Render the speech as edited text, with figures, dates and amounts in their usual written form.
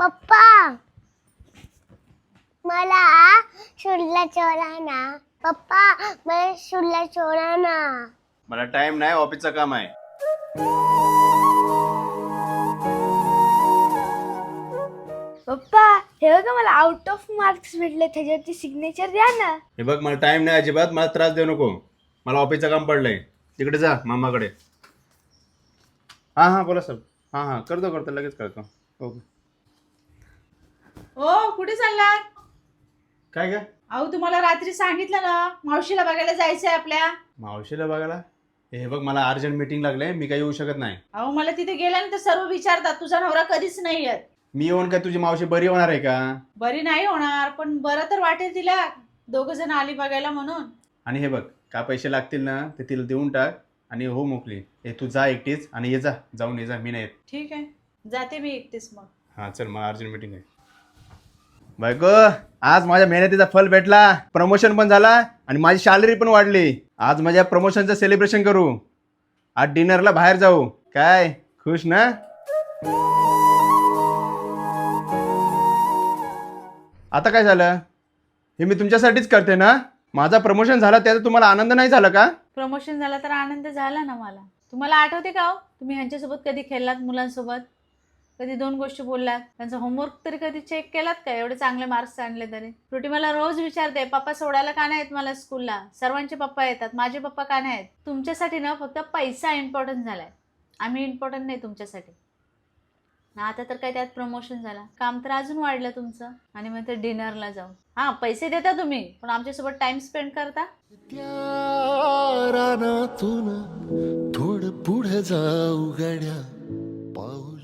पप्पा मला शुल्ला चोरा ना. पप्पा मला शुल्ला चोरा ना. मला टाइम नाही, ऑफिसचं काम आहे. पप्पा हे बघा मला आउट ऑफ मार्क्स भेटले, त्याच्यावरती सिग्नेचर द्या ना. हे बघ, मला टाइम नाही अजिबात. मला त्रास देऊ नको. मला ऑफिसचं काम पडलंय. तिकडे जा मामाकडे. हां बोला सर. हां करतो लगेच करतो. ओके. ओ कुठे चाललात? काय का अहो तुम्हाला रात्री सांगितलं ना मावशीला बघायला जायचंय आपल्या. मावशीला बघायला? हे बघ, मला अर्जंट मीटिंग लागले, मी काही येऊ शकत नाही. अहो मला तिथे गेल्यानंतर सर्व विचारतात तुझा नवरा कधीच नाही येत. मी येऊन काय तुझी मावशी बरी होणार आहे का? बरी नाही होणार पण बरं तर वाटेल तिला. दोघ जण आली बघायला म्हणून. आणि हे बघ, काय पैसे लागतील ना ते तिला देऊन टाक आणि हो मोकली. हे तू जा एकटीच आणि ये जा, जाऊन ये जा, मी नाही येत. ठीक आहे जाते मी एकटीच मग. हां चल, मला अर्जंट मीटिंग आहे. बायको, आज माझ्या मेहनतीचा फल भेटला. प्रमोशन पण झाला आणि माझी सॅलरी पण वाढली. आज माझ्या प्रमोशनचं सेलिब्रेशन करू. आज डिनरला बाहेर जाऊ. काय खुश ना? आता काय झालं? हे मी तुमच्यासाठीच करते ना. माझा प्रमोशन झाला त्याचा तुम्हाला आनंद नाही झाला का? प्रमोशन झाला तर आनंद झाला ना मला. तुम्हाला आठवते का हो तुम्ही ह्यांच्यासोबत कधी खेळलात मुलांसोबत? कधी दोन गोष्टी बोललात? त्यांचा होमवर्क तरी कधी चेक केलात का? एवढे चांगले मार्क्स आणले तरी. फ्रुटी मला रोज विचारते पप्पा सोडायला का नाही येत मला स्कूलला. सर्वांचे पप्पा येतात, माझे पप्पा का नाही येत? तुमच्यासाठी ना फक्त पैसा इम्पॉर्टंट झालाय. आम्ही इम्पॉर्टंट नाही तुमच्यासाठी ना. आता तर काय त्यात प्रमोशन झाला, काम तर अजून वाढलं तुमचं. आणि मग ते डिनरला जाऊ. हां पैसे देता तुम्ही पण आमच्यासोबत टाइम स्पेंड करता. त्या रानातून थोडं पुढे जाऊ गड्या पाऊस